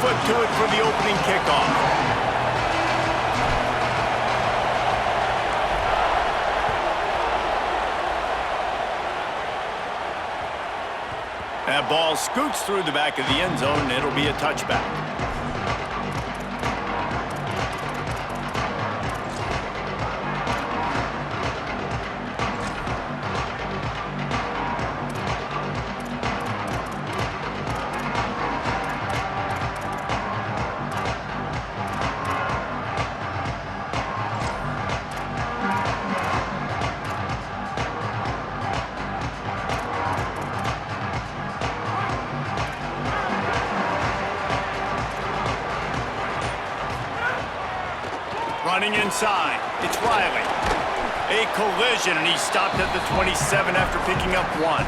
foot to it for the opening kickoff. That ball scoots through the back of the end zone, and it'll be a touchback. Running inside, it's Riley. A collision, and he stopped at the 27 after picking up 1.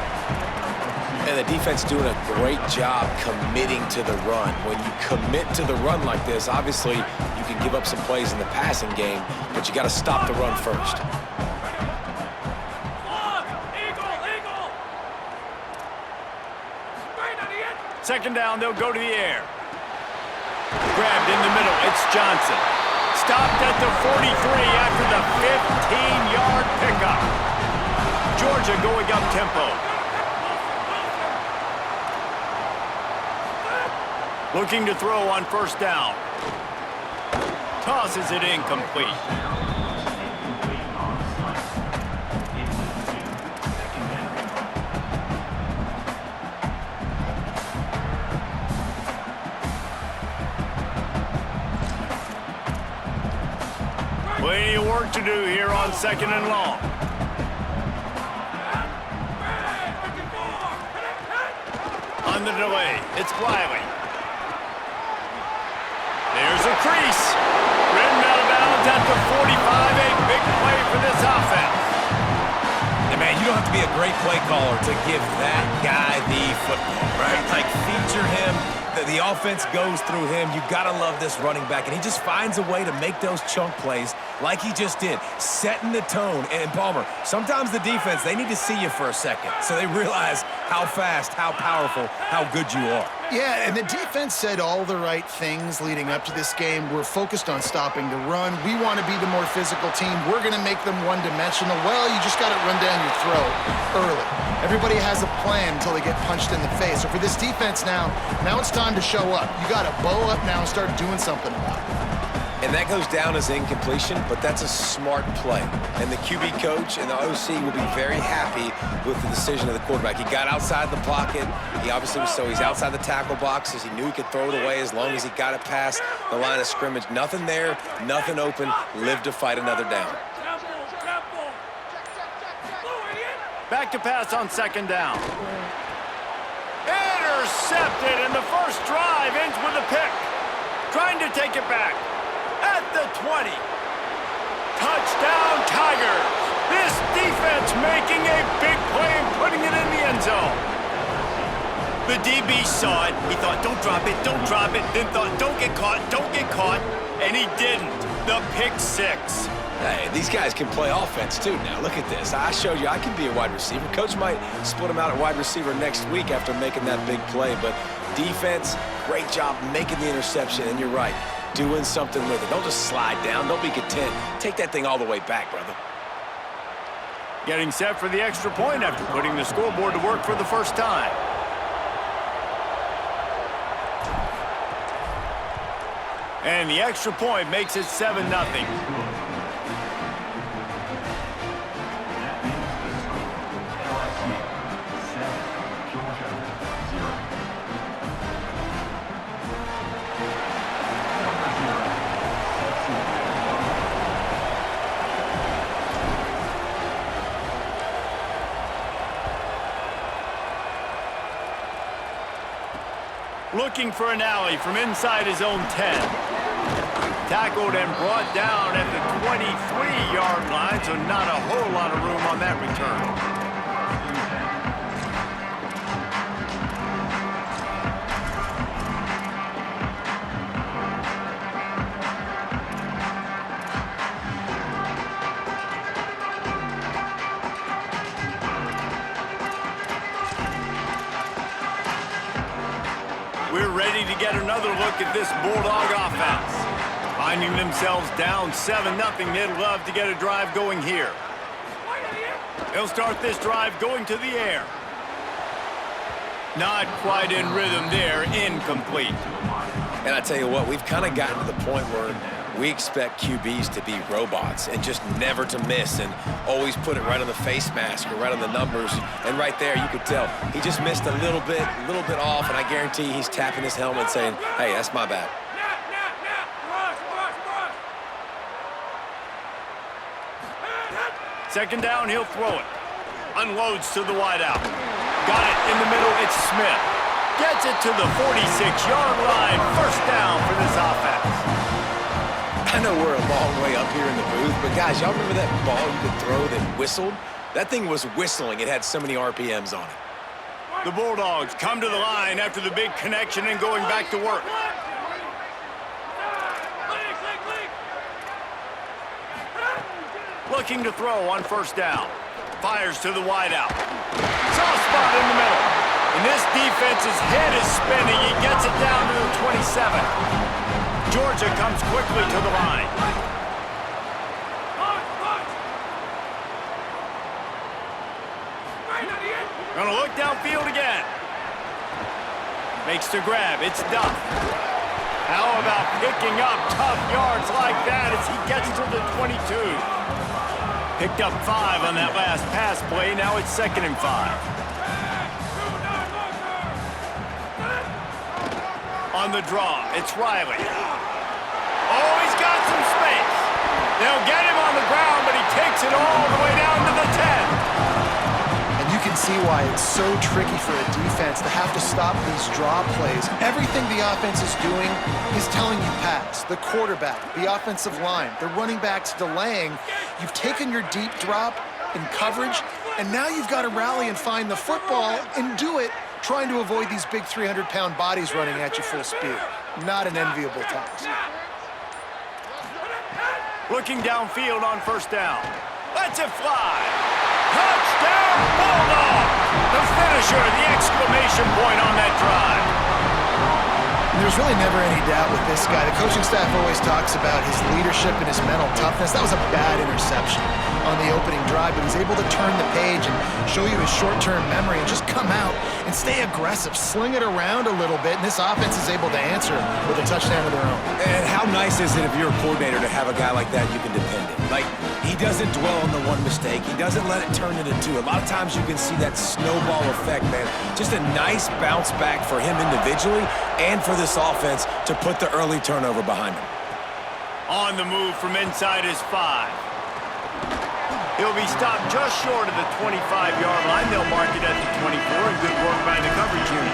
And the defense doing a great job committing to the run. When you commit to the run like this, obviously you can give up some plays in the passing game, but you got to stop the run first. Second down, they'll go to the air. Grabbed in the middle, it's Johnson. Stopped at the 43 after the 15-yard pickup. Georgia going up tempo. Looking to throw on first down. Tosses it incomplete. Plenty of work to do here on second and long. On the delay, it's Riley. There's a crease. Ridden out of bounds at the 45. A big play for this offense. And man, you don't have to be a great play caller to give that guy the football, right? Like, feature him. The offense goes through him. You got to love this running back, and he just finds a way to make those chunk plays like he just did, setting the tone. And Palmer, sometimes the defense, they need to see you for a second so they realize how fast, how powerful, how good you are. Yeah, and the defense said all the right things leading up to this game. We're focused on stopping the run. We want to be the more physical team. We're going to make them one-dimensional. Well, you just got it run down your throat early. Everybody has a plan until they get punched in the face. So for this defense now it's time to show up. You got to bow up now and start doing something about it. And that goes down as incompletion, but that's a smart play. And the QB coach and the OC will be very happy with the decision of the quarterback. He got outside the pocket. He obviously was, so he's outside the tackle boxes. He knew he could throw it away as long as he got it past the line of scrimmage. Nothing there, nothing open. Live to fight another down. Back to pass on second down. Intercepted, and the first drive ends with a pick. Trying to take it back. At the 20. Touchdown, Tigers. This defense making a big play and putting it in the end zone. The DB saw it. He thought, don't drop it, don't drop it. Then thought, don't get caught, don't get caught. And he didn't. The pick six. Hey, these guys can play offense too now. Look at this. I showed you I can be a wide receiver. Coach might split him out at wide receiver next week after making that big play. But defense, great job making the interception. And you're right, doing something with it. Don't just slide down. Don't be content. Take that thing all the way back, brother. Getting set for the extra point after putting the scoreboard to work for the first time. And the extra point makes it 7-0. Looking for an alley from inside his own 10. Tackled and brought down at the 23-yard line, so not a whole lot of room on that return. We're ready ready to get another look at this Bulldog offense. Finding themselves down 7-0, they'd love to get a drive going here. They'll start this drive going to the air. Not quite in rhythm there, incomplete. And I tell you what, we've kind of gotten to the point where we expect QBs to be robots and just never to miss and always put it right on the face mask or right on the numbers. And right there, you could tell he just missed a little bit off, and I guarantee he's tapping his helmet saying, hey, that's my bad. Second down, he'll throw it. Unloads to the wideout. Got it in the middle, it's Smith. Gets it to the 46-yard line. First down for this offense. I know we're a long way up here in the booth, but guys, y'all remember that ball you could throw that whistled? That thing was whistling. It had so many RPMs on it. The Bulldogs come to the line after the big connection and going back to work. Looking to throw on first down. Fires to the wideout. Soft spot in the middle. And this defense's head is spinning. He gets it down to the 27. Georgia comes quickly to the line. Gonna look downfield again. Makes the grab. It's Duff. How about picking up tough yards like that as he gets to the 22? Picked up 5 on that last pass play. Now it's 2nd and 5. On the draw, it's Riley. Oh, he's got some space. They'll get him on the ground, but he takes it all the way down to the 10. And you can see why it's so tricky for a defense to have to stop these draw plays. Everything the offense is doing is telling you pass. The quarterback, the offensive line, the running backs delaying. You've taken your deep drop in coverage, and now you've got to rally and find the football and do it, trying to avoid these big 300-pound bodies running at you full speed. Not an enviable task. Looking downfield on first down. Lets it fly. Touchdown, Bulldog! The finisher, the exclamation point on that drive. There's really never any doubt with this guy. The coaching staff always talks about his leadership and his mental toughness. That was a bad interception on the opening drive, but he's able to turn the page and show you his short-term memory and just come out and stay aggressive, sling it around a little bit, and this offense is able to answer with a touchdown of their own. And how nice is it if you're a coordinator to have a guy like that you can depend on? Like, he doesn't dwell on the one mistake. He doesn't let it turn into 2. A lot of times you can see that snowball effect, man. Just a nice bounce back for him individually and for this offense to put the early turnover behind him. On the move from inside his 5. He'll be stopped just short of the 25-yard line. They'll mark it at the 24, and good work by the coverage unit.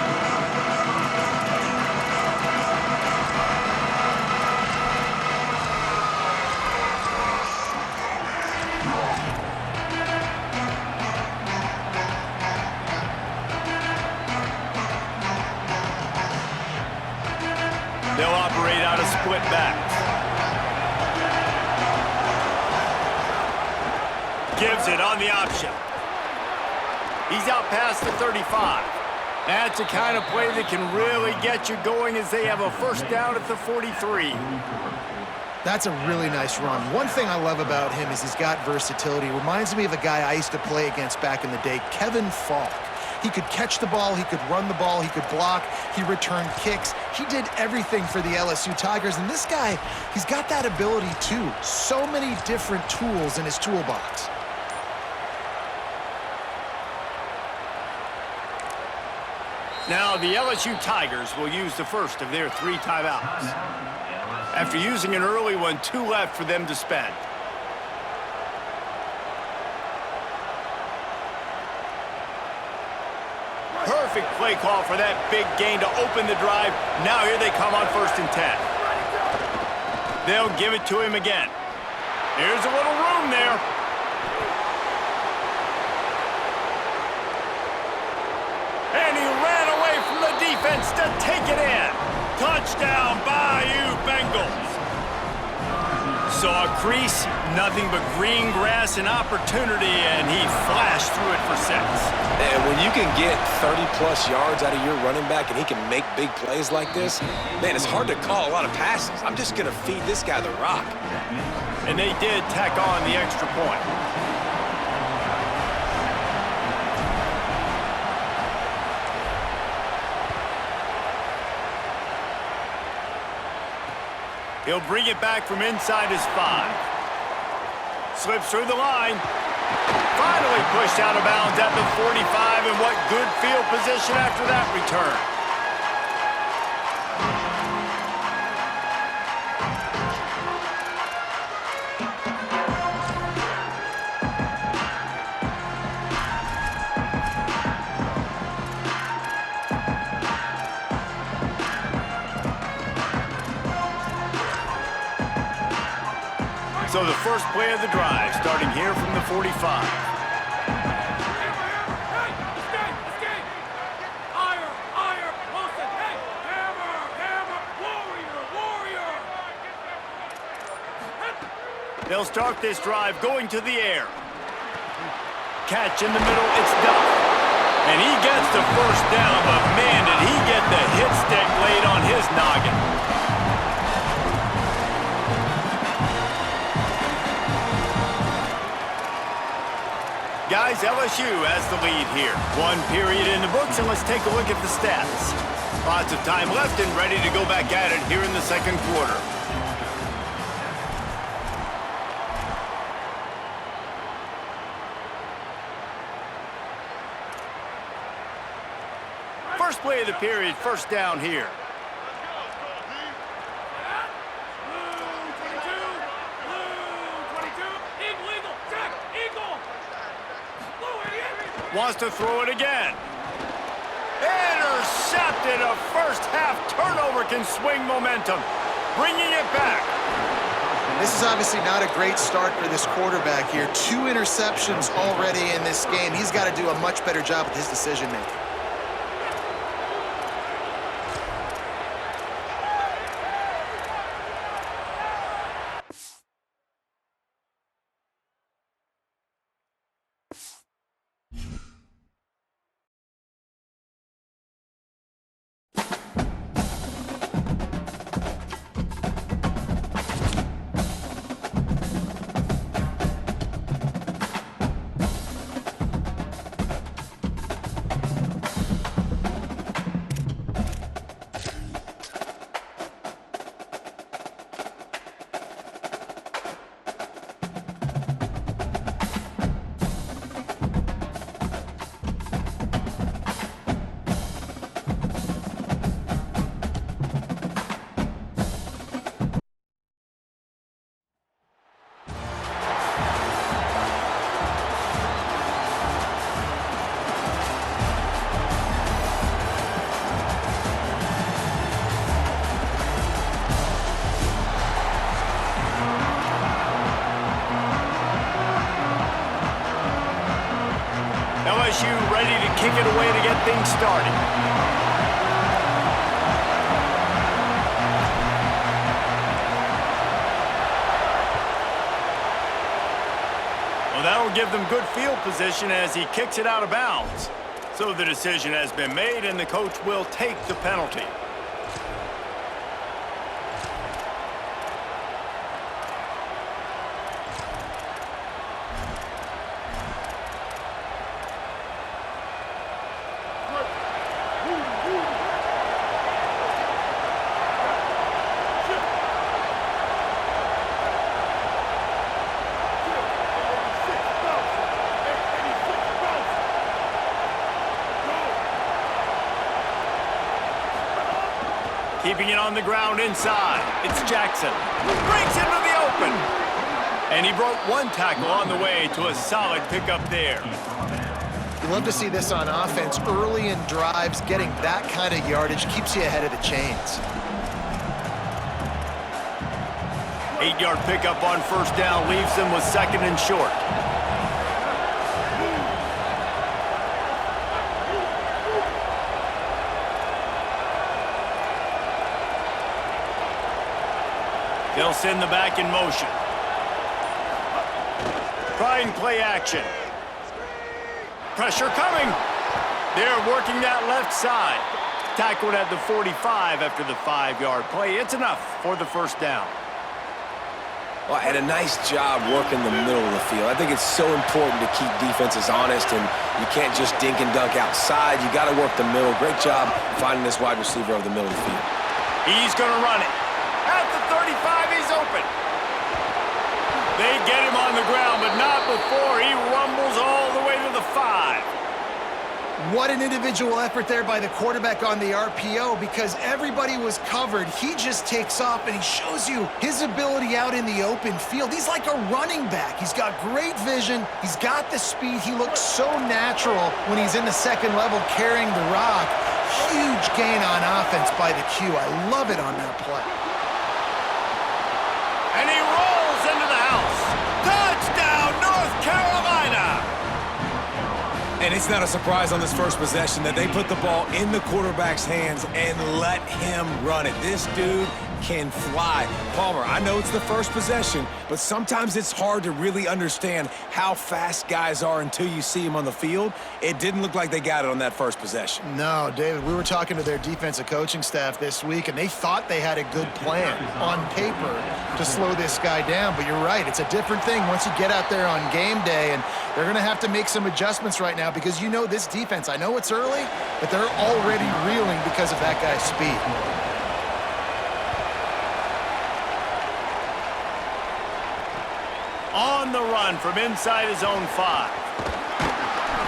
They'll operate out of split backs. Gives it on the option. He's out past the 35. That's the kind of play that can really get you going as they have a first down at the 43. That's a really nice run. One thing I love about him is he's got versatility. Reminds me of a guy I used to play against back in the day, Kevin Falk. He could catch the ball, he could run the ball, he could block, he returned kicks. He did everything for the LSU Tigers, and this guy, he's got that ability too. So many different tools in his toolbox. Now the LSU Tigers will use the first of their 3 timeouts. After using an early one, 2 left for them to spend. Perfect play call for that big gain to open the drive. Now here they come on 1st and 10. They'll give it to him again. There's a little room there. And he ran away from the defense to take it in. Touchdown, Bayou Bengals. saw a crease, nothing but green grass and opportunity, and he flashed through it for 6. And when you can get 30-plus yards out of your running back and he can make big plays like this, man, it's hard to call a lot of passes. I'm just going to feed this guy the rock. And they did tack on the extra point. He'll bring it back from inside his 5. Slips through the line. Finally pushed out of bounds at the 45, and what good field position after that return. So the first play of the drive, starting here from the 45. They'll start this drive going to the air. Catch in the middle, it's done. And he gets the first down, but man, did he get the hit stick laid on his noggin. Guys, LSU has the lead here. 1 period in the books, and let's take a look at the stats. Lots of time left and ready to go back at it here in the second quarter. First play of the period, first down here. Wants to throw it again. Intercepted. A first-half turnover can swing momentum. Bringing it back. This is obviously not a great start for this quarterback here. 2 interceptions already in this game. He's got to do a much better job with his decision-making. LSU ready to kick it away to get things started. Well, that'll give them good field position as he kicks it out of bounds. So the decision has been made, and the coach will take the penalty. Keeping it on the ground inside. It's Jackson. Breaks into the open. And he broke 1 tackle on the way to a solid pickup there. You love to see this on offense. Early in drives, getting that kind of yardage keeps you ahead of the chains. 8-yard pickup on first down leaves them with 2nd and short. They'll send the back in motion. trying play action. Pressure coming. They're working that left side. Tackled at the 45 after the 5-yard play. It's enough for the first down. Well, and a nice job working the middle of the field. I think it's so important to keep defenses honest, and you can't just dink and dunk outside. You got to work the middle. Great job finding this wide receiver over the middle of the field. He's going to run it. At the 35, he's open. They get him on the ground, but not before he rumbles all the way to the 5. What an individual effort there by the quarterback on the RPO, because everybody was covered. He just takes off, and he shows you his ability out in the open field. He's like a running back. He's got great vision. He's got the speed. He looks so natural when he's in the second level carrying the rock. Huge gain on offense by the Q. I love it on that play. And he rolls into the house. Touchdown, North Carolina! And it's not a surprise on this first possession that they put the ball in the quarterback's hands and let him run it. This dude can fly. Palmer, I know it's the first possession, but sometimes it's hard to really understand how fast guys are until you see them on the field. It didn't look like they got it on that first possession. No, David, we were talking to their defensive coaching staff this week, and they thought they had a good plan on paper to slow this guy down. But you're right, it's a different thing once you get out there on game day, and they're going to have to make some adjustments right now because you know this defense, I know it's early, but they're already reeling because of that guy's speed. On the run from inside his own 5.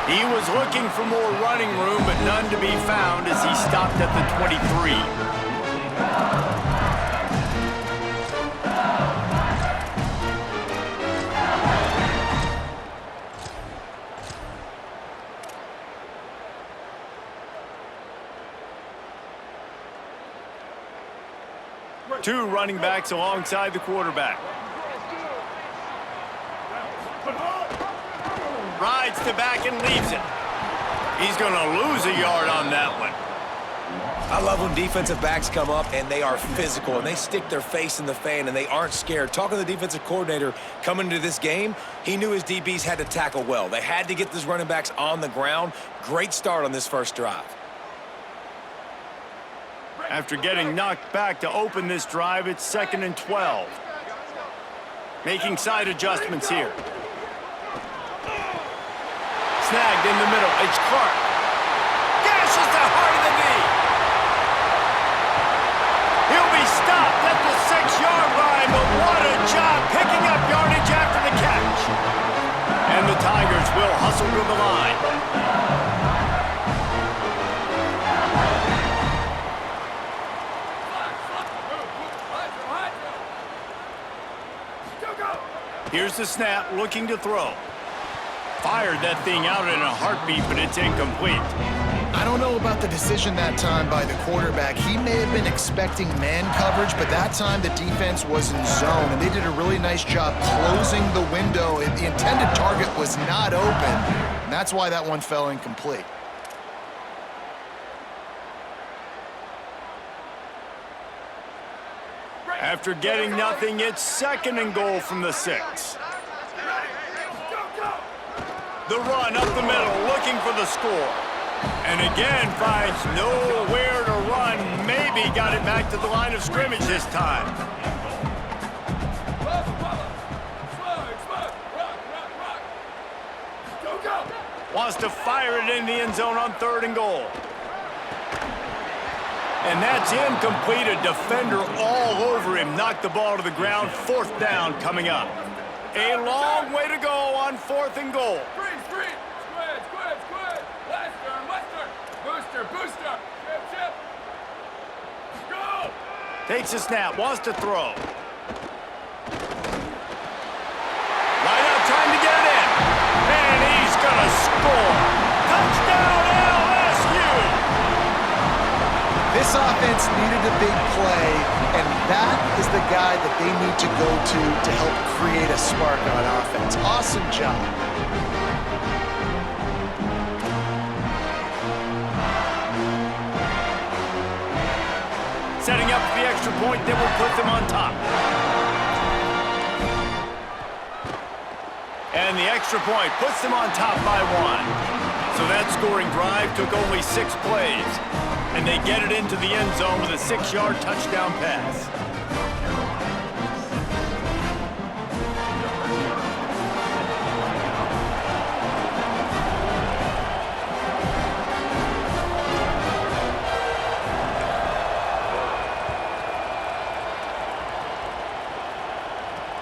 He was looking for more running room, but none to be found as he stopped at the 23. Two running backs alongside the quarterback. Rides to back and leaves it. He's going to lose a yard on that one. I love when defensive backs come up and they are physical and they stick their face in the fan and they aren't scared. Talking to the defensive coordinator coming into this game, he knew his DBs had to tackle well. They had to get these running backs on the ground. Great start on this first drive. After getting knocked back to open this drive, it's 2nd and 12. Making side adjustments here. Snagged in the middle. It's Clark. Gashes the heart of the knee. He'll be stopped at the 6-yard line, but what a job picking up yardage after the catch. And the Tigers will hustle to the line. Here's the snap, looking to throw. Fired that thing out in a heartbeat, but it's incomplete. I don't know about the decision that time by the quarterback. He may have been expecting man coverage, but that time the defense was in zone, and they did a really nice job closing the window. The intended target was not open, and that's why that one fell incomplete. After getting nothing, it's 2nd and goal from the 6. The run up the middle, looking for the score. And again, finds nowhere to run. Maybe got it back to the line of scrimmage this time. Wants to fire it in the end zone on 3rd and goal. And that's incomplete. A defender all over him. Knocked the ball to the ground. 4th down coming up. A long way to go on 4th and goal. Squid. Western. Booster. Chip. Go! Takes a snap. Wants to throw. Right out, trying to get it in. And he's going to score. Touchdown, LSU! This offense needed a big play, and that is the guy that they need to go to help create a spark on offense. Awesome job. Setting up the extra point that will put them on top. And the extra point puts them on top by 1. So that scoring drive took only 6 plays. And they get it into the end zone with a 6-yard touchdown pass.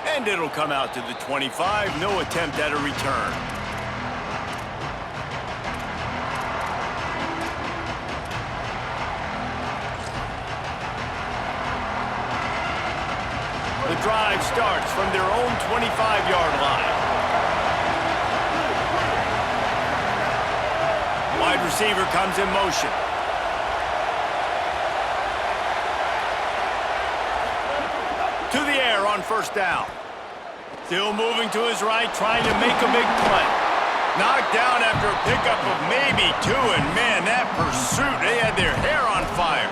And it'll come out to the 25. No attempt at a return. The drive starts from their own 25-yard line. Wide receiver comes in motion. To the air on first down. Still moving to his right, trying to make a big play. Knocked down after a pickup of maybe 2, and man, that pursuit, they had their hair on fire.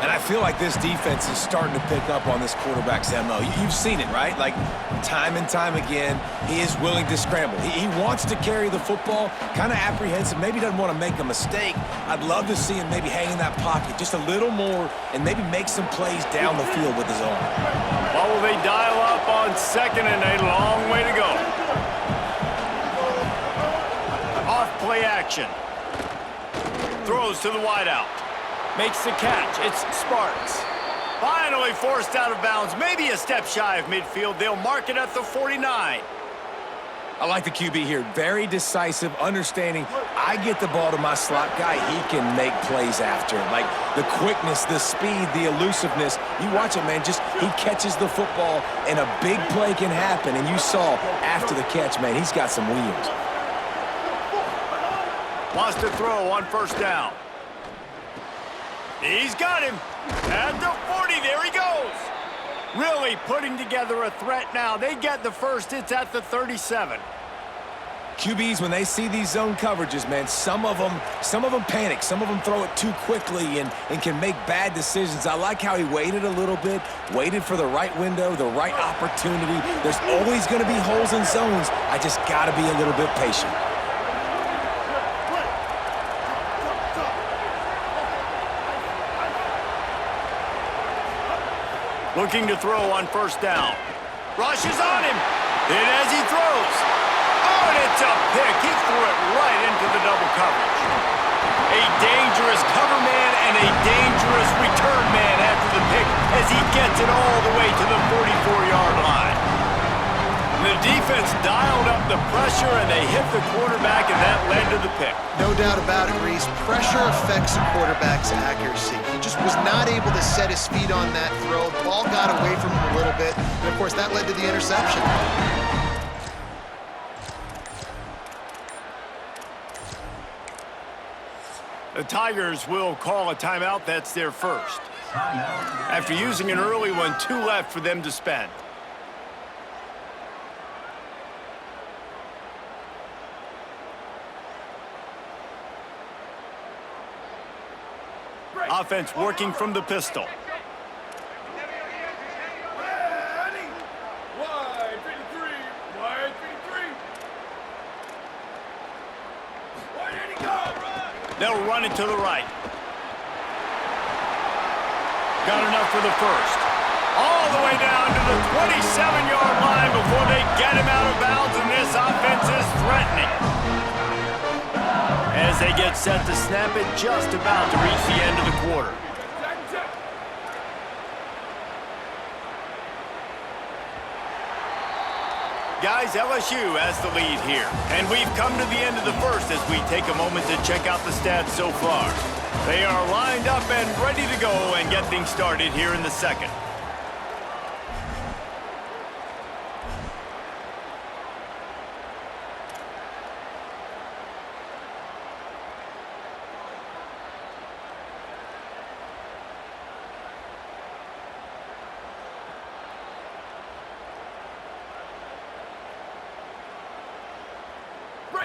And I feel like this defense is starting to pick up on this quarterback's MO. You've seen it, right? Like, time and time again, he is willing to scramble. He wants to carry the football, kind of apprehensive, maybe doesn't want to make a mistake. I'd love to see him maybe hang in that pocket just a little more and maybe make some plays down the field with his arm. Well, will they dial up on second and a long way to go? Off play action. Throws to the wideout. Makes the catch. It's Sparks. Finally forced out of bounds. Maybe a step shy of midfield. They'll mark it at the 49. I like the QB here. Very decisive, understanding. I get the ball to my slot guy. He can make plays after. Like the quickness, the speed, the elusiveness. You watch it, man. Just he catches the football, and a big play can happen. And you saw after the catch, man, he's got some wheels. Wants to throw on first down. He's got him. At the 40, there he goes. Really putting together a threat now. They get the first. It's at the 37. QBs, when they see these zone coverages, man, some of them panic. Some of them throw it too quickly and can make bad decisions. I like how he waited a little bit, waited for the right window, the right opportunity. There's always going to be holes in zones. I just got to be a little bit patient. Looking to throw on first down. Rushes on him. Hit as he throws. Oh, and it's a pick. He threw it right into the double coverage. A dangerous cover man and a dangerous return man after the pick as he gets it all the way to the 44-yard line. The defense dialed up the pressure, and they hit the quarterback, and that led to the pick. No doubt about it, Reese. Pressure affects a quarterback's accuracy. He just was not able to set his feet on that throw. Ball got away from him a little bit, and of course that led to the interception. The Tigers will call a timeout. That's their first. After using an early one, 2 left for them to spend. Offense working from the pistol. Wide 53. Wide 53. Wide 80 go. They'll run it to the right. Got enough for the first. All the way down to the 27-yard line before they get him out of bounds, and this offense is threatening. As they get set to snap it, just about to reach the end of the quarter. Guys, LSU has the lead here. And we've come to the end of the first as we take a moment to check out the stats so far. They are lined up and ready to go and get things started here in the second.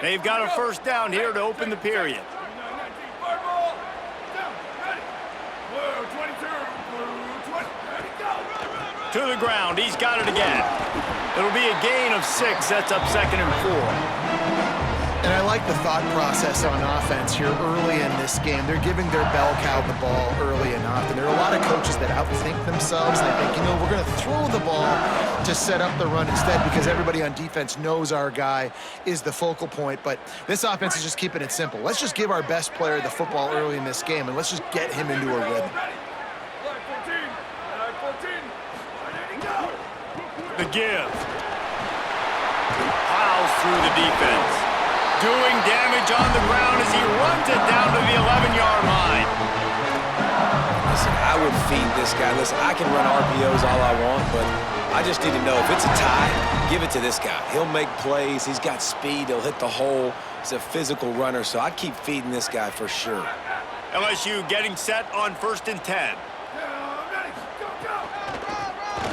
They've got a first down here to open the period. To the ground. He's got it again. It'll be a gain of 6. That's up 2nd and 4. And I like the thought process on offense here early in this game. They're giving their bell cow the ball early and often. There are a lot of coaches that outthink themselves. They think, we're going to throw the ball to set up the run instead because everybody on defense knows our guy is the focal point. But this offense is just keeping it simple. Let's just give our best player the football early in this game, and let's just get him into a rhythm. The give. Piles through the defense. Doing damage on the ground as he runs it down to the 11-yard line. Listen, I would feed this guy. Listen, I can run RPOs all I want, but I just need to know if it's a tie, give it to this guy. He'll make plays. He's got speed. He'll hit the hole. He's a physical runner, so I'd keep feeding this guy for sure. LSU getting set on 1st and 10.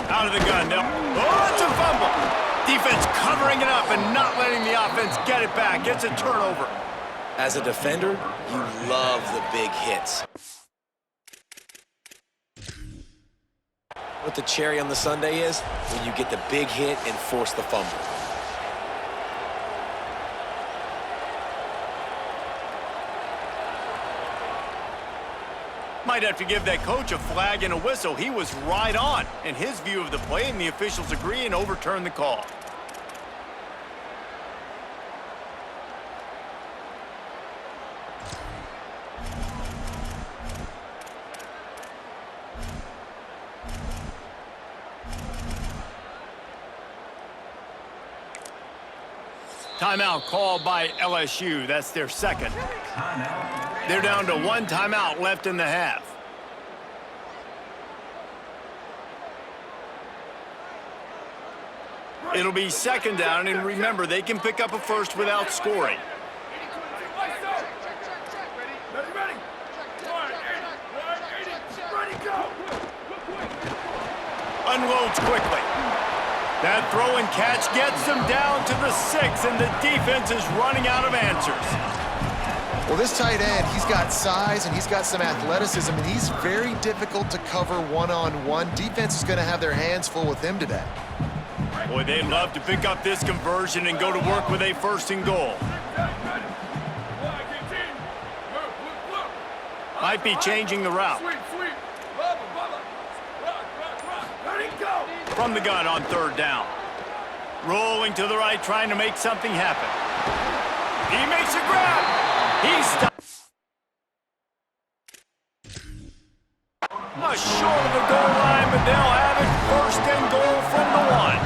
Out of the gun now. Oh, it's a fumble. Defense covering it up and not letting the offense get it back. It's a turnover. As a defender, you love the big hits. What the cherry on the sundae is, when you get the big hit and force the fumble. Might have to give that coach a flag and a whistle. He was right on in his view of the play, and the officials agree and overturn the call. Timeout called by LSU. That's their 2nd. They're down to 1 timeout left in the half. It'll be 2nd down, and remember, they can pick up a first without scoring. Unloads quickly. That throw and catch gets them down to the 6, and the defense is running out of answers. Well, this tight end, he's got size and he's got some athleticism, and he's very difficult to cover one-on-one. Defense is going to have their hands full with him today. Boy, they'd love to pick up this conversion and go to work with a 1st and goal. Might be changing the route. From the gun on 3rd down. Rolling to the right, trying to make something happen. He makes a grab. He's stopped. Short of the goal line, but they'll have it 1st and goal from the 1.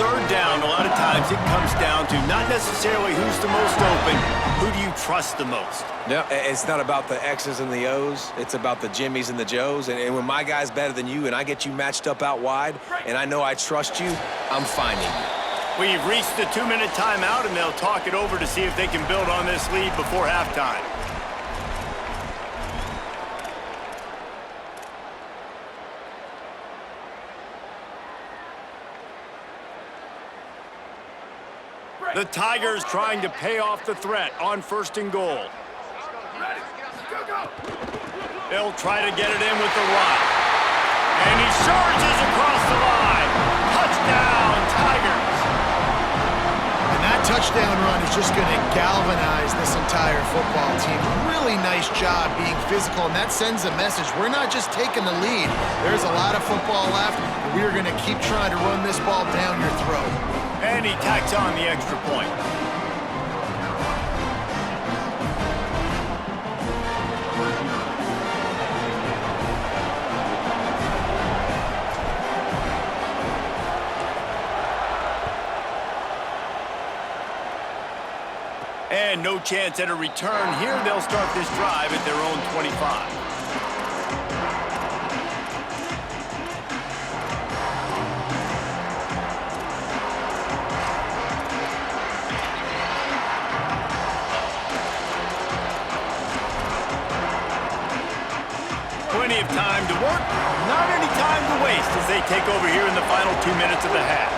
3rd down, a lot of times it comes down to not necessarily who's the most open, who do you trust the most? No, it's not about the X's and the O's. It's about the Jimmies and the Joes. And when my guy's better than you and I get you matched up out wide and I know I trust you, I'm finding you. We've reached the 2-minute timeout, and they'll talk it over to see if they can build on this lead before halftime. The Tigers trying to pay off the threat on 1st and goal. They'll try to get it in with the run. And he surges across the line. Touchdown, Tigers. And that touchdown run is just going to galvanize this entire football team. Really nice job being physical, and that sends a message. We're not just taking the lead. There's a lot of football left, and we are going to keep trying to run this ball down your throat. And he tacks on the extra point. And no chance at a return here. They'll start this drive at their own 25. Plenty of time to work, not any time to waste as they take over here in the final 2 minutes of the half.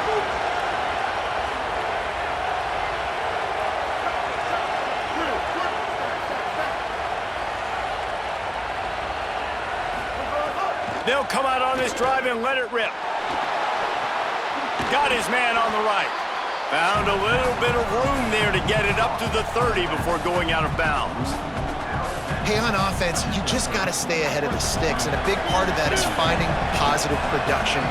They'll come out on this drive and let it rip. Got his man on the right. Found a little bit of room there to get it up to the 30 before going out of bounds. Hey, on offense, you just got to stay ahead of the sticks, and a big part of that is finding positive production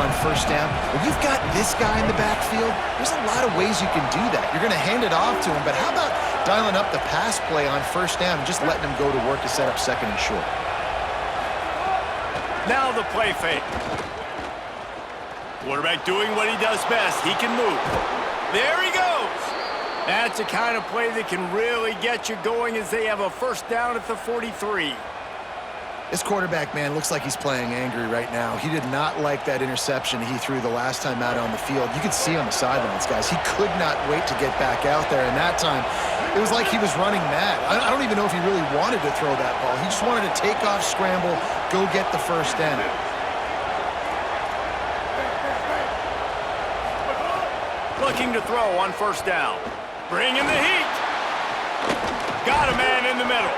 on first down. When you've got this guy in the backfield, there's a lot of ways you can do that. You're going to hand it off to him, but how about dialing up the pass play on first down and just letting him go to work to set up second and short? Now the play fake. Quarterback doing what he does best. He can move. There he goes. That's the kind of play that can really get you going as they have a first down at the 43. This quarterback, man, looks like he's playing angry right now. He did not like that interception he threw the last time out on the field. You could see on the sidelines, guys. He could not wait to get back out there, and that time it was like he was running mad. I don't even know if he really wanted to throw that ball. He just wanted to take off, scramble, go get the first down. Looking to throw on first down. Bringing the heat. Got a man in the middle.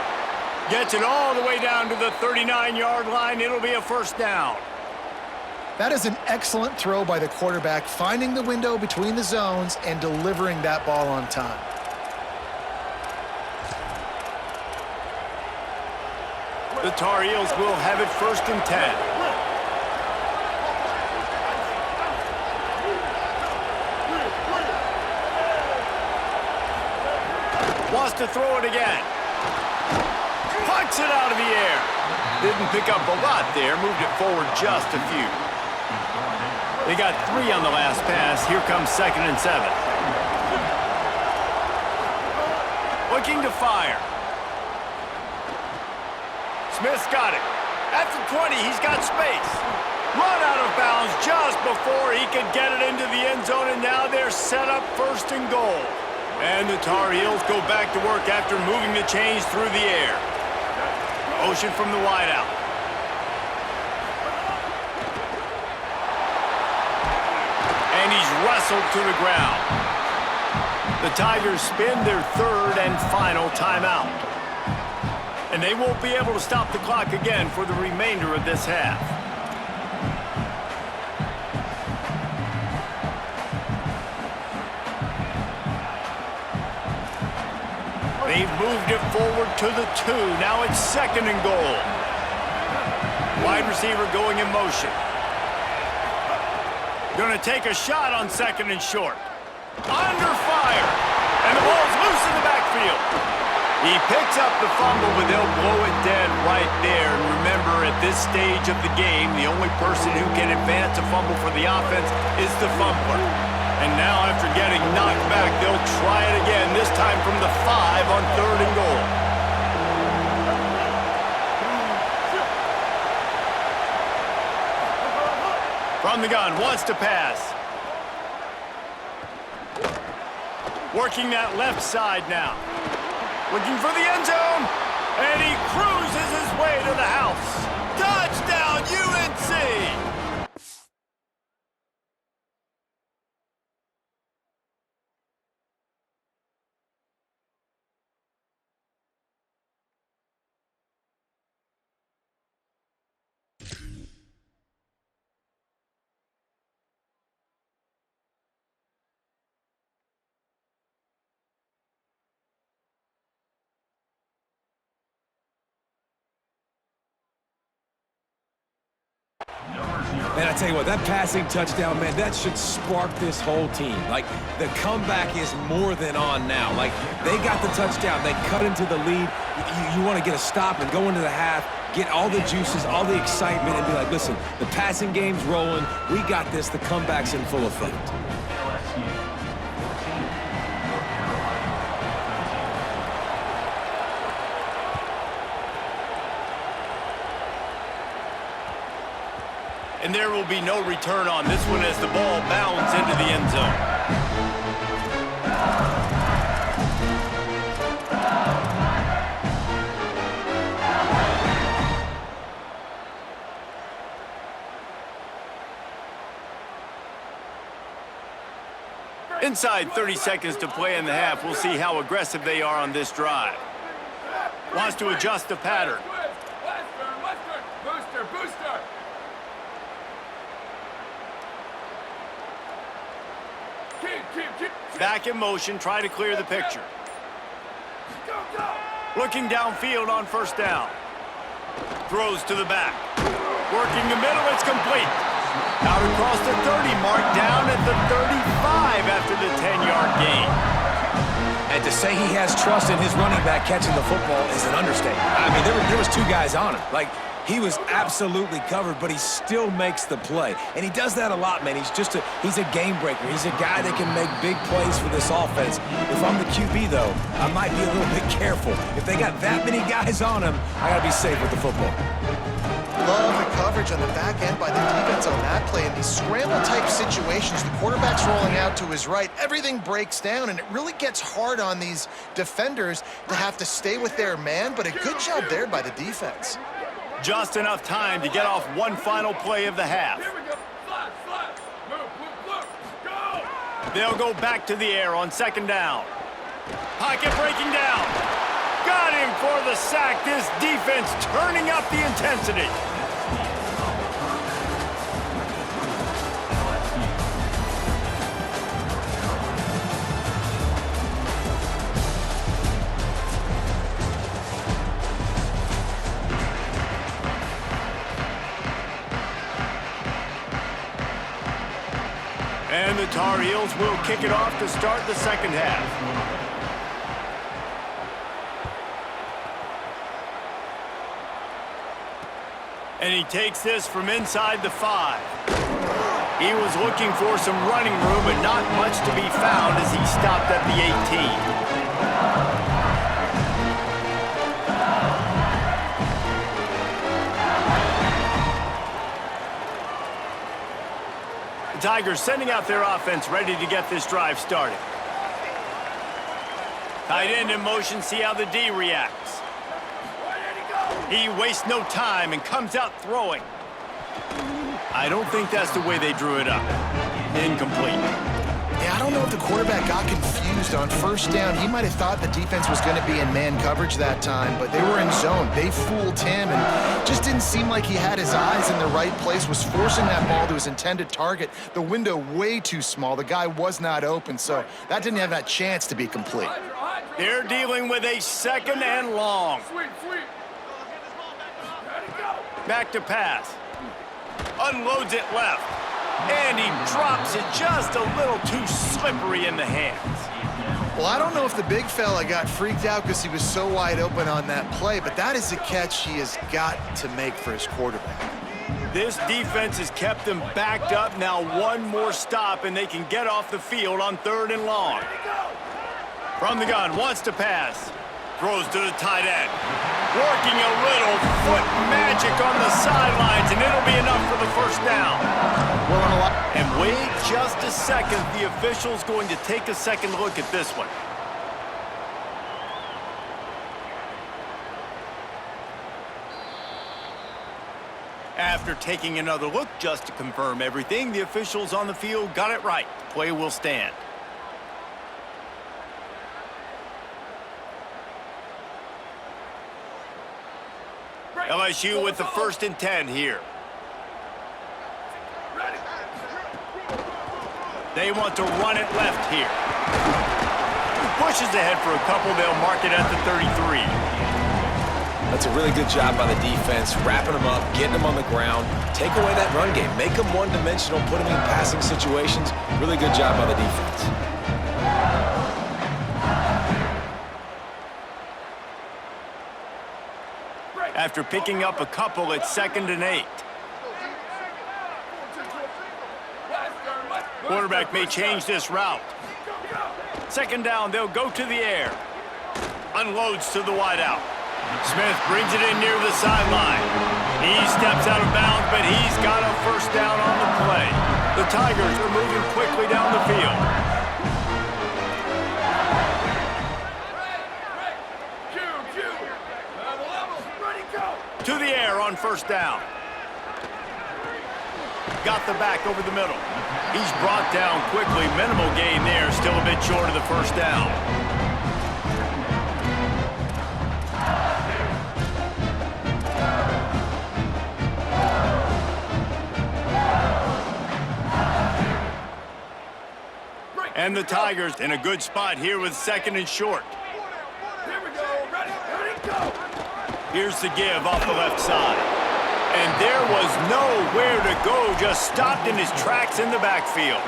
Gets it all the way down to the 39-yard line. It'll be a first down. That is an excellent throw by the quarterback, finding the window between the zones and delivering that ball on time. The Tar Heels will have it first and 10. Wants to throw it again. Pucks it out of the air. Didn't pick up a lot there. Moved it forward just a few. They got 3 on the last pass. Here comes second and 7. Looking to fire. Smith's got it. At the 20, he's got space. Run out of bounds just before he could get it into the end zone, and now they're set up first and goal. And the Tar Heels go back to work after moving the chains through the air. Motion from the wideout. And he's wrestled to the ground. The Tigers spin their third and final timeout. And they won't be able to stop the clock again for the remainder of this half. They've moved it forward to the 2. Now it's second and goal. Wide receiver going in motion. Going to take a shot on second and short. Under fire. And the ball's loose in the backfield. He picks up the fumble, but they'll blow it dead right there. And remember, at this stage of the game, the only person who can advance a fumble for the offense is the fumbler. And now, after getting knocked back, they'll try it again, this time from the 5 on third and goal. From the gun, wants to pass. Working that left side now. Looking for the end zone. And he cruises his way to the house. Touchdown, UNC! Man, I tell you what, that passing touchdown, man, that should spark this whole team. Like, the comeback is more than on now. Like, they got the touchdown. They cut into the lead. You want to get a stop and go into the half, get all the juices, all the excitement, and be like, listen, the passing game's rolling. We got this. The comeback's in full effect. And there will be no return on this one as the ball bounds into the end zone. Inside 30 seconds to play in the half. We'll see how aggressive they are on this drive. Wants to adjust the pattern. Back in motion, try to clear the picture. Go, go. Looking downfield on first down. Throws to the back. Working the middle, it's complete. Out across the 30, mark down at the 35 after the 10-yard gain. And to say he has trust in his running back catching the football is an understatement. I mean, there was two guys on him. Like, he was absolutely covered, but he still makes the play. And he does that a lot, man. He's a game breaker. He's a guy that can make big plays for this offense. If I'm the QB, though, I might be a little bit careful. If they got that many guys on him, I got to be safe with the football. Love the coverage on the back end by the defense on that play. In these scramble-type situations, the quarterback's rolling out to his right. Everything breaks down, and it really gets hard on these defenders to have to stay with their man, but a good job there by the defense. Just enough time to get off one final play of the half. Here we go. Slide, slide. Move. Go. They'll go back to the air on second down. Pocket breaking down. Got him for the sack. This defense turning up the intensity. And the Tar Heels will kick it off to start the second half. And he takes this from inside the 5. He was looking for some running room, but not much to be found as he stopped at the 18. The Tigers sending out their offense, ready to get this drive started. Tight end in motion, see how the D reacts. He wastes no time and comes out throwing. I don't think that's the way they drew it up. Incomplete. Yeah, I don't know if the quarterback got confused on first down. He might have thought the defense was going to be in man coverage that time, but they were in zone. They fooled him and just didn't seem like he had his eyes in the right place, was forcing that ball to his intended target. The window way too small. The guy was not open, so that didn't have that chance to be complete. They're dealing with a second and long. Sweet. Back to pass. Unloads it left. And he drops it just a little too slippery in the hands. Well, I don't know if the big fella got freaked out because he was so wide open on that play, but that is a catch he has got to make for his quarterback. This defense has kept them backed up. Now one more stop, and they can get off the field on third and long. From the gun, wants to pass. Throws to the tight end. Working a little foot magic on the sidelines, and it'll be enough for the first down. And wait just a second. The official's going to take a second look at this one. After taking another look just to confirm everything, the officials on the field got it right. The play will stand. LSU with the 1st and 10 here. They want to run it left here. Pushes ahead for a couple. They'll mark it at the 33. That's a really good job by the defense, wrapping them up, getting them on the ground, take away that run game, make them one-dimensional, put them in passing situations. Really good job by the defense. After picking up a couple, it's 2nd and 8. Quarterback may change this route. 2nd down, they'll go to the air. Unloads to the wideout. Smith brings it in near the sideline. He steps out of bounds, but he's got a first down on the play. The Tigers are moving quickly down the field. To the air on first down. Got the back over the middle. He's brought down quickly. Minimal gain there. Still a bit short of the first down. And the Tigers in a good spot here with 2nd and short. Here we go. Ready, go. Here's the give off the left side. And there was nowhere to go, just stopped in his tracks in the backfield.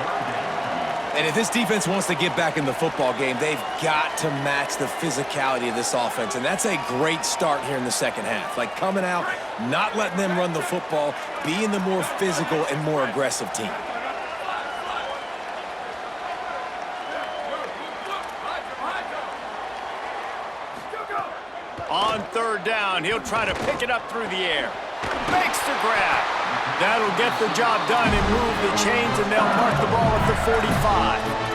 And if this defense wants to get back in the football game, they've got to match the physicality of this offense. And that's a great start here in the second half. Like coming out, not letting them run the football, being the more physical and more aggressive team. On 3rd down, he'll try to pick it up through the air. Makes the grab. That'll get the job done and move the chains, and they'll mark the ball at the 45.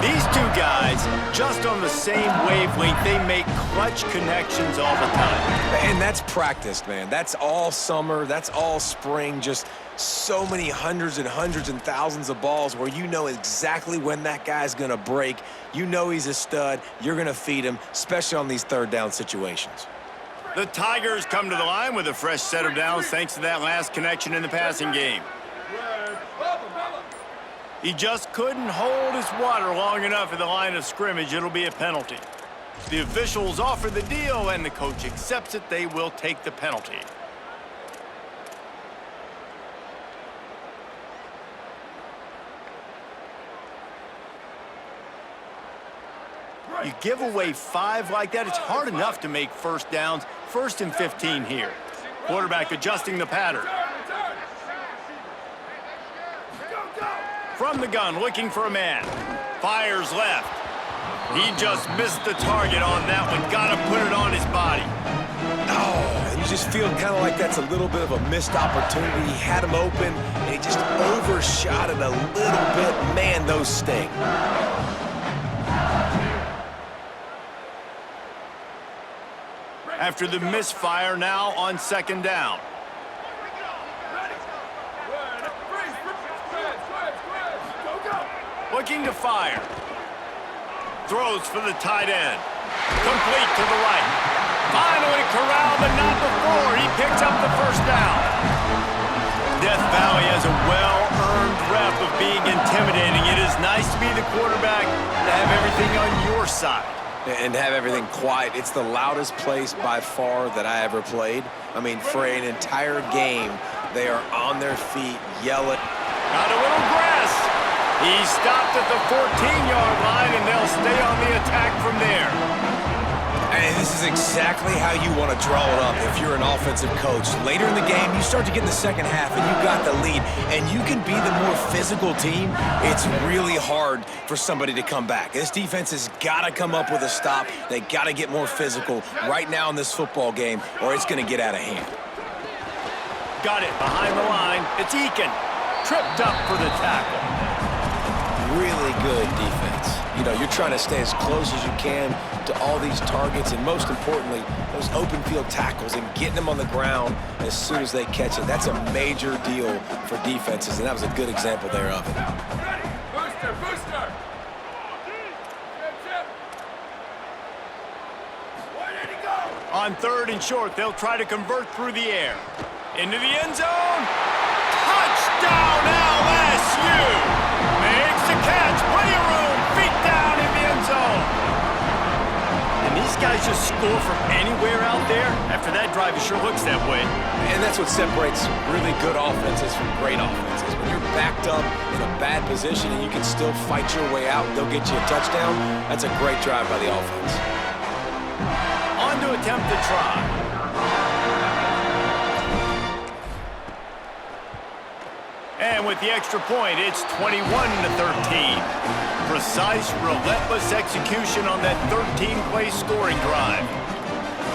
These two guys, just on the same wavelength, they make clutch connections all the time. And that's practiced, man. That's all summer. That's all spring. Just so many hundreds and thousands of balls where you know exactly when that guy's going to break. You know he's a stud. You're going to feed him, especially on these 3rd down situations. The Tigers come to the line with a fresh set of downs thanks to that last connection in the passing game. He just couldn't hold his water long enough at the line of scrimmage. It'll be a penalty. The officials offer the deal, and the coach accepts it. They will take the penalty. You give away 5 like that, it's hard enough to make 1st downs. 1st and 15 here. Quarterback adjusting the pattern. From the gun, looking for a man. Fires left. He just missed the target on that one. Got to put it on his body. Oh, and you just feel kind of like that's a little bit of a missed opportunity. He had him open, and he just overshot it a little bit. Man, those sting. After the misfire, now on 2nd down. Looking to fire. Throws for the tight end. Complete to the right. Finally corralled, but not before. He picks up the 1st down. Death Valley has a well-earned rep of being intimidating. It is nice to be the quarterback, to have everything on your side. And have everything quiet. It's the loudest place by far that I ever played. I mean, for an entire game, they are on their feet, yelling. Got a little grass. He stopped at the 14-yard line, and they'll stay on the attack from there. And this is exactly how you want to draw it up if you're an offensive coach. Later in the game, you start to get in the second half, and you got the lead, and you can be the more physical team. It's really hard for somebody to come back. This defense has got to come up with a stop. They got to get more physical right now in this football game, or it's going to get out of hand. Got it behind the line. It's Eakin. Tripped up for the tackle. Really good defense. You know, you're trying to stay as close as you can to all these targets, and most importantly, those open field tackles and getting them on the ground as soon as they catch it. That's a major deal for defenses, and that was a good example there of it. Ready, booster. Where did he go? On 3rd and short, they'll try to convert through the air. Into the end zone. Touchdown, LSU! Makes the catch, plenty of room, feet down in the end zone. And these guys just score from anywhere out there. After that drive, it sure looks that way. And that's what separates really good offenses from great offenses. When you're backed up in a bad position and you can still fight your way out and they'll get you a touchdown, that's a great drive by the offense. On to attempt the try. And with the extra point, it's 21-13. Precise, relentless execution on that 13-play scoring drive.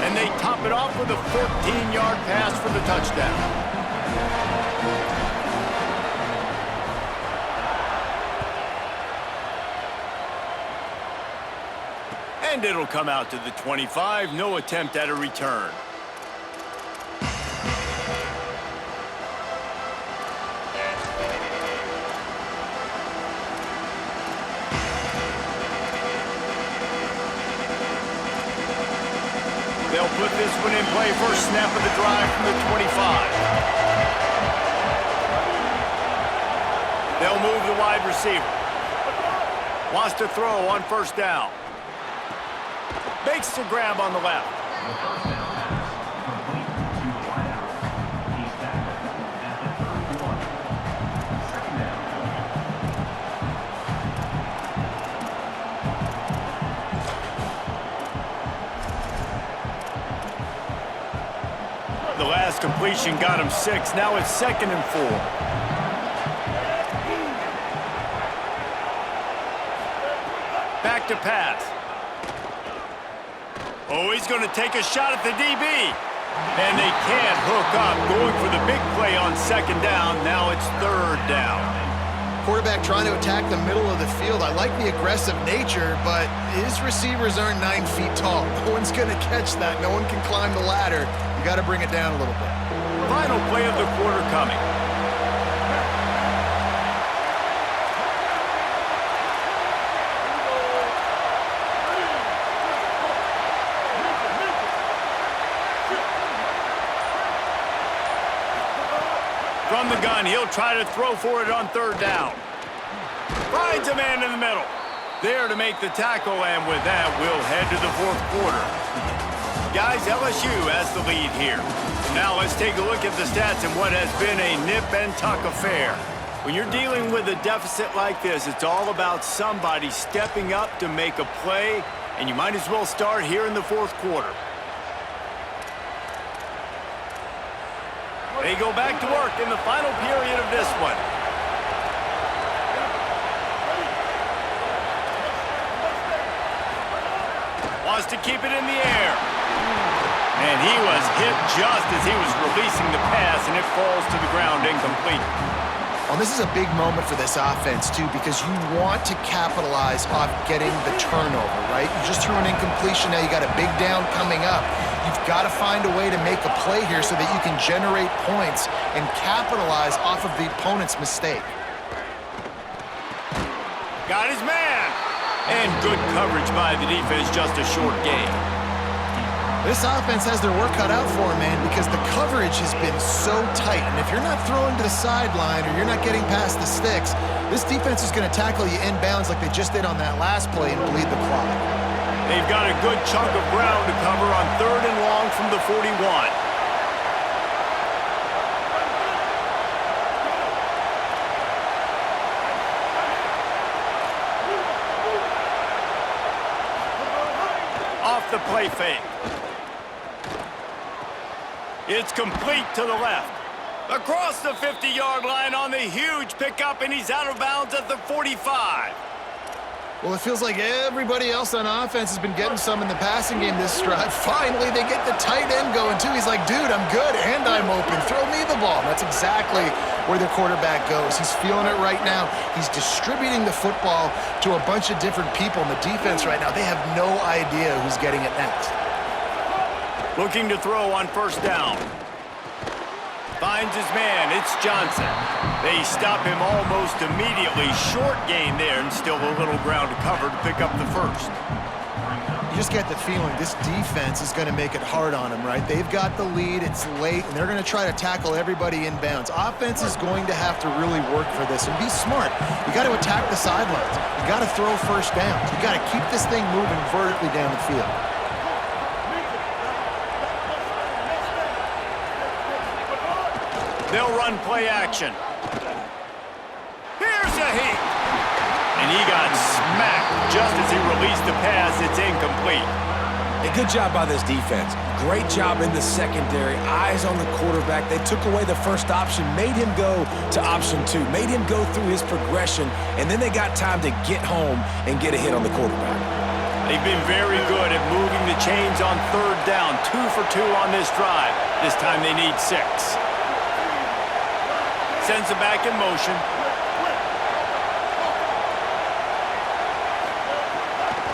And they top it off with a 14-yard pass for the touchdown. And it'll come out to the 25. No attempt at a return. They'll put this one in play. First snap of the drive from the 25. They'll move the wide receiver. Wants to throw on first down. Makes the grab on the left. The last completion got him 6. Now it's 2nd and 4. Back to pass. Oh, he's going to take a shot at the DB. And they can't hook up. Going for the big play on 2nd down. Now it's 3rd down. Quarterback trying to attack the middle of the field. I like the aggressive nature, but his receivers aren't 9 feet tall. No one's going to catch that. No one can climb the ladder. You got to bring it down a little bit. Final play of the quarter coming. From the gun, he'll try to throw for it on 3rd down. Finds a man in the middle. There to make the tackle, and with that, we'll head to the 4th quarter. Guys, LSU has the lead here. Now let's take a look at the stats and what has been a nip-and-tuck affair. When you're dealing with a deficit like this, it's all about somebody stepping up to make a play, and you might as well start here in the 4th quarter. They go back to work in the final period of this one. Wants to keep it in the air. And he was hit just as he was releasing the pass, and it falls to the ground incomplete. Well, this is a big moment for this offense, too, because you want to capitalize off getting the turnover, right? You just threw an incompletion. Now you got a big down coming up. You've got to find a way to make a play here so that you can generate points and capitalize off of the opponent's mistake. Got his man. And good coverage by the defense, just a short gain. This offense has their work cut out for them, man, because the coverage has been so tight. And if you're not throwing to the sideline or you're not getting past the sticks, this defense is going to tackle you inbounds like they just did on that last play and bleed the clock. They've got a good chunk of ground to cover on 3rd and long from the 41. Off the play fake. It's complete to the left. Across the 50-yard line on the huge pickup, and he's out of bounds at the 45. Well, it feels like everybody else on offense has been getting some in the passing game this drive. Finally, they get the tight end going, too. He's like, dude, I'm good, and I'm open. Throw me the ball. That's exactly where the quarterback goes. He's feeling it right now. He's distributing the football to a bunch of different people in the defense right now. They have no idea who's getting it next. Looking to throw on 1st down. Finds his man. It's Johnson. They stop him almost immediately. Short gain there, and still a little ground to cover to pick up the 1st. You just get the feeling this defense is going to make it hard on them, right? They've got the lead. It's late, and they're going to try to tackle everybody inbounds. Offense is going to have to really work for this and be smart. You got to attack the sidelines. You got to throw 1st downs. You got to keep this thing moving vertically down the field. They'll run play action. Here's a heat. And he got smacked just as he released the pass. It's incomplete. A good job by this defense. Great job in the secondary. Eyes on the quarterback. They took away the first option, made him go to option 2, made him go through his progression, and then they got time to get home and get a hit on the quarterback. They've been very good at moving the chains on 3rd down. 2 for 2 on this drive. This time they need 6. Sends it back in motion.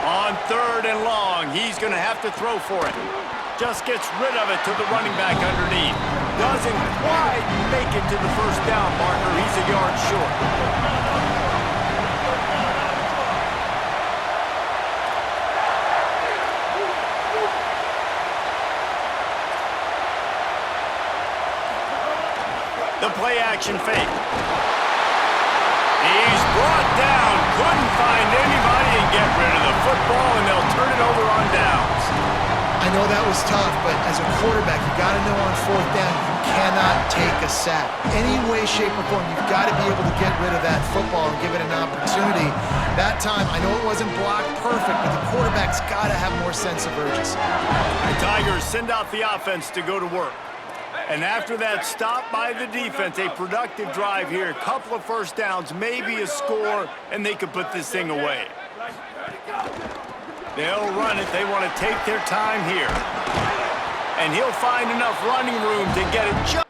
On 3rd and long, he's going to have to throw for it. Just gets rid of it to the running back underneath. Doesn't quite make it to the 1st down marker. He's a yard short. The play action fake. He's brought down. Couldn't find anybody and get rid of the football, and they'll turn it over on downs. I know that was tough, but as a quarterback, you got to know on fourth down, you cannot take a sack. Any way, shape, or form, you've got to be able to get rid of that football and give it an opportunity. That time, I know it wasn't blocked perfect, but the quarterback's got to have more sense of urgency. The Tigers send out the offense to go to work. And after that stop by the defense, a productive drive here, a couple of first downs, maybe a score, and they could put this thing away. They'll run it. They want to take their time here. And he'll find enough running room to get it just...